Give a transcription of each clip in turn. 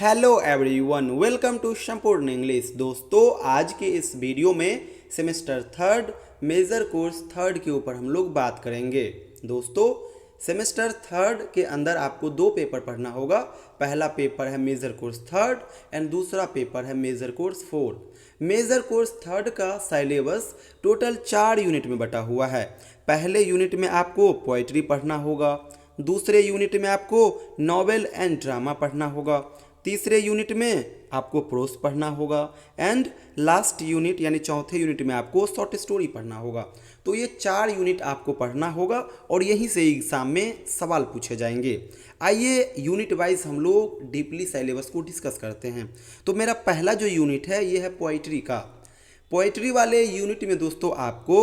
Hello everyone, welcome to Sampurna English. दोस्तों, आज के इस वीडियो में semester third major course third के ऊपर हम लोग बात करेंगे। दोस्तों, सेमेस्टर थर्ड के अंदर आपको दो पेपर पढ़ना होगा। पहला पेपर है मेजर कोर्स थर्ड एंड दूसरा पेपर है major course fourth. Major course third का सिलेबस टोटल 4 यूनिट में बटा हुआ है। पहले यूनिट में आपको पोइट्री पढ़ना होगा, दूसरे यूनिट में आपको नॉवेल एंड ड्रामा पढ़ना होगा, तीसरे यूनिट में आपको प्रोस पढ़ना होगा एंड लास्ट यूनिट यानी चौथे यूनिट में आपको शॉर्ट स्टोरी पढ़ना होगा। तो ये 4 यूनिट आपको पढ़ना होगा और यहीं से एग्जाम में सवाल पूछे जाएंगे। आइए यूनिट वाइज हम लोग डीपली सिलेबस को डिस्कस करते हैं। तो मेरा पहला जो यूनिट है ये है पोइट्री का। पोइट्री वाले यूनिट में दोस्तों आपको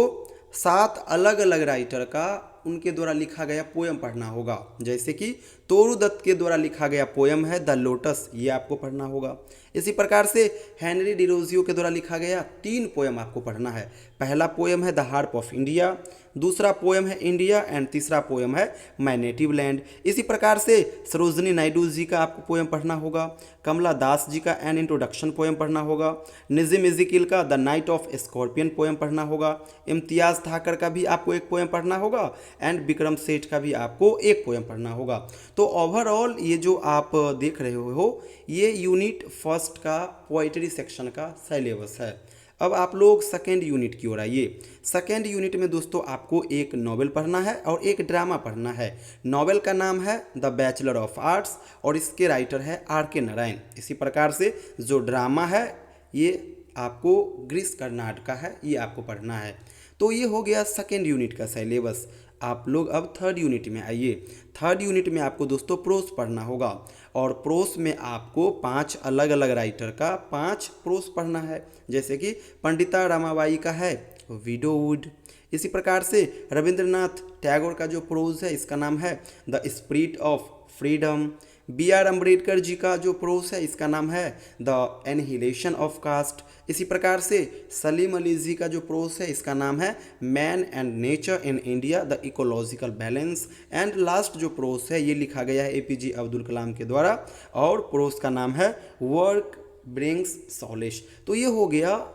7 अलग अलग राइटर का उनके द्वारा लिखा गया पोयम पढ़ना होगा। जैसे कि तोरू दत्त के द्वारा लिखा गया पोयम है द लोटस, ये आपको पढ़ना होगा। इसी प्रकार से हेनरी डिरोजियो के द्वारा लिखा गया 3 पोयम आपको पढ़ना है। पहला पोयम है द हार्प ऑफ इंडिया, दूसरा पोयम है इंडिया एंड तीसरा पोयम है माय नेटिव लैंड। इसी प्रकार से सरोजनी नायडू जी का आपको पोयम पढ़ना होगा, कमला दास जी का एन इंट्रोडक्शन पोयम पढ़ना होगा, निजिम इजिकिल का the night of scorpion poem पढ़ना होगा, इम्तियाज़ ठाकर का भी आपको एक पोयम पढ़ना होगा एंड विक्रम सेठ का भी आपको एक पोयम पढ़ना होगा। तो ओवरऑल ये जो आप देख रहे हो ये यूनिट फर्स्ट का पोइट्री सेक्शन का सिलेबस है। अब आप लोग सेकेंड यूनिट की ओर आइए। सेकेंड यूनिट में दोस्तों आपको एक नॉवेल पढ़ना है और एक ड्रामा पढ़ना है। नॉवेल का नाम है द बैचलर ऑफ आर्ट्स और इसके राइटर है R.K. नारायण। इसी प्रकार से जो ड्रामा है ये आपको ग्रीस कर्नाड का है, ये आपको पढ़ना है। तो ये हो गया सेकेंड यूनिट का सिलेबस। आप लोग अब थर्ड यूनिट में आइए। थर्ड यूनिट में आपको दोस्तों प्रोस पढ़ना होगा और प्रोस में आपको 5 अलग अलग राइटर का 5 प्रोस पढ़ना है। जैसे कि पंडिता रमाबाई का है विडोवुड। इसी प्रकार से रविंद्रनाथ टैगोर का जो प्रोज है इसका नाम है the spirit of freedom. B.R. Ambedkar ji का जो प्रोस है इसका नाम है द एनहिलेशन ऑफ कास्ट। इसी प्रकार से सलीम अली जी का जो प्रोस है इसका नाम है man and nature in India the ecological balance. And last जो प्रोस है ये लिखा गया है APJ अब्दुल कलाम के द्वारा और प्रोस का नाम है वर्क ब्रिंग्स सॉलिश। तो ये हो गया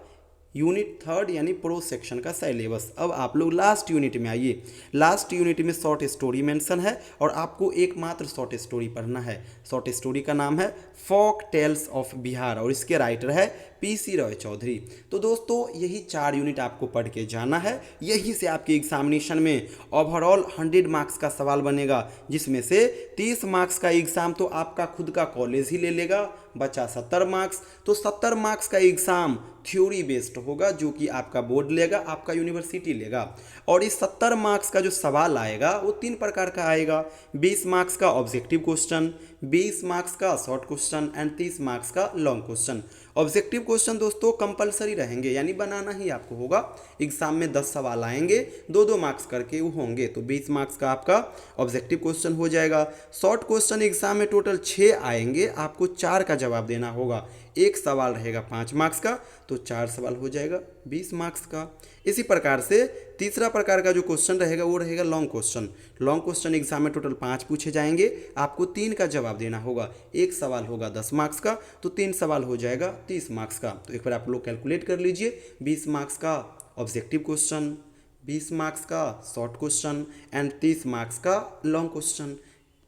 यूनिट थर्ड यानी प्रोस सेक्शन का सिलेबस। अब आप लोग लास्ट यूनिट में आइए। लास्ट यूनिट में शॉर्ट स्टोरी मेंशन है और आपको एकमात्र शॉर्ट स्टोरी पढ़ना है। शॉर्ट स्टोरी का नाम है फोक टेल्स ऑफ बिहार और इसके राइटर है PC रॉय चौधरी। तो दोस्तों यही 4 यूनिट आपको पढ़ के जाना है। यही से आपके एग्जामिनेशन में ओवरऑल 100 मार्क्स का सवाल बनेगा, जिसमें से 30 मार्क्स का एग्ज़ाम तो आपका खुद का कॉलेज ही ले लेगा, बचा 70 मार्क्स। तो 70 मार्क्स का एग्ज़ाम थ्योरी बेस्ड होगा जो कि आपका बोर्ड लेगा, आपका यूनिवर्सिटी लेगा। और इस 70 मार्क्स का जो सवाल आएगा वो 3 प्रकार का आएगा। 20 मार्क्स का ऑब्जेक्टिव क्वेश्चन, 20 मार्क्स का शॉर्ट क्वेश्चन एंड 30 मार्क्स का लॉन्ग क्वेश्चन। ऑब्जेक्टिव क्वेश्चन दोस्तों कंपलसरी रहेंगे, यानी बनाना ही आपको होगा। एग्जाम में 10 सवाल आएंगे, 2-2 मार्क्स करके वो होंगे, तो 20 मार्क्स का आपका ऑब्जेक्टिव क्वेश्चन हो जाएगा। शॉर्ट क्वेश्चन एग्जाम में टोटल 6 आएंगे, आपको 4 का जवाब देना होगा। एक सवाल रहेगा 5 मार्क्स का, तो 4 सवाल हो जाएगा 20 मार्क्स का। इसी प्रकार से तीसरा प्रकार का जो क्वेश्चन रहेगा वो रहेगा long question. Long question exam में टोटल 5 पूछे जाएंगे, आपको 3 का जवाब देना होगा। एक सवाल होगा 10 मार्क्स का, तो 3 सवाल हो जाएगा 30 मार्क्स का। तो एक बार आप लोग कैलकुलेट कर लीजिए, 20 मार्क्स का ऑब्जेक्टिव क्वेश्चन, 20 मार्क्स का शॉर्ट क्वेश्चन एंड 30 मार्क्स का लॉन्ग क्वेश्चन,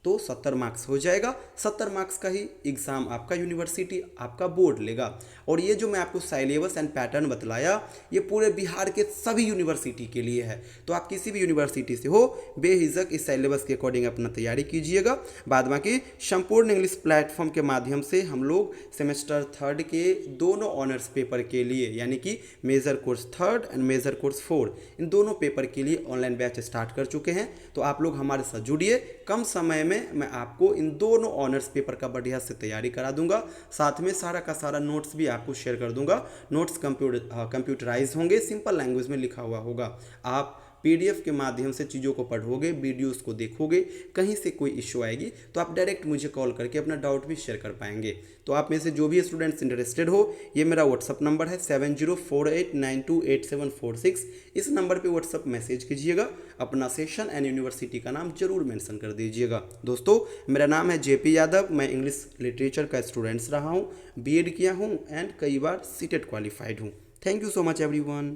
तो 70 मार्क्स हो जाएगा। 70 मार्क्स का ही एग्ज़ाम आपका यूनिवर्सिटी, आपका बोर्ड लेगा। और ये जो मैं आपको सिलेबस एंड पैटर्न बतलाया ये पूरे बिहार के सभी यूनिवर्सिटी के लिए है। तो आप किसी भी यूनिवर्सिटी से हो बेहिचक इस सिलेबस के अकॉर्डिंग अपना तैयारी कीजिएगा। बाद बाकी संपूर्ण इंग्लिश प्लेटफॉर्म के माध्यम से हम लोग सेमेस्टर थर्ड के दोनों ऑनर्स पेपर के लिए यानी कि major course third and major course fourth, इन दोनों पेपर के लिए ऑनलाइन बैच स्टार्ट कर चुके हैं। तो आप लोग हमारे साथ जुड़िए। कम समय में मैं आपको इन दोनों ऑनर्स पेपर का बढ़िया से तैयारी करा दूंगा। साथ में सारा का सारा नोट्स भी आपको शेयर कर दूंगा। नोट्स कंप्यूटराइज होंगे, सिंपल लैंग्वेज में लिखा हुआ होगा। आप PDF के माध्यम से चीज़ों को पढ़ोगे, वीडियोस को देखोगे, कहीं से कोई इश्यू आएगी तो आप डायरेक्ट मुझे कॉल करके अपना डाउट भी शेयर कर पाएंगे। तो आप में से जो भी स्टूडेंट्स इंटरेस्टेड हो, ये मेरा व्हाट्सअप नंबर है 7048928746। इस नंबर पे व्हाट्सअप मैसेज कीजिएगा, अपना सेशन एंड यूनिवर्सिटी का नाम जरूर मेंशन कर दीजिएगा। दोस्तों, मेरा नाम है JP यादव, मैं इंग्लिश लिटरेचर का स्टूडेंट्स रहा हूँ, BEd किया हूँ एंड कई बार सीटेट क्वालिफाइड हूँ। Thank you so much everyone.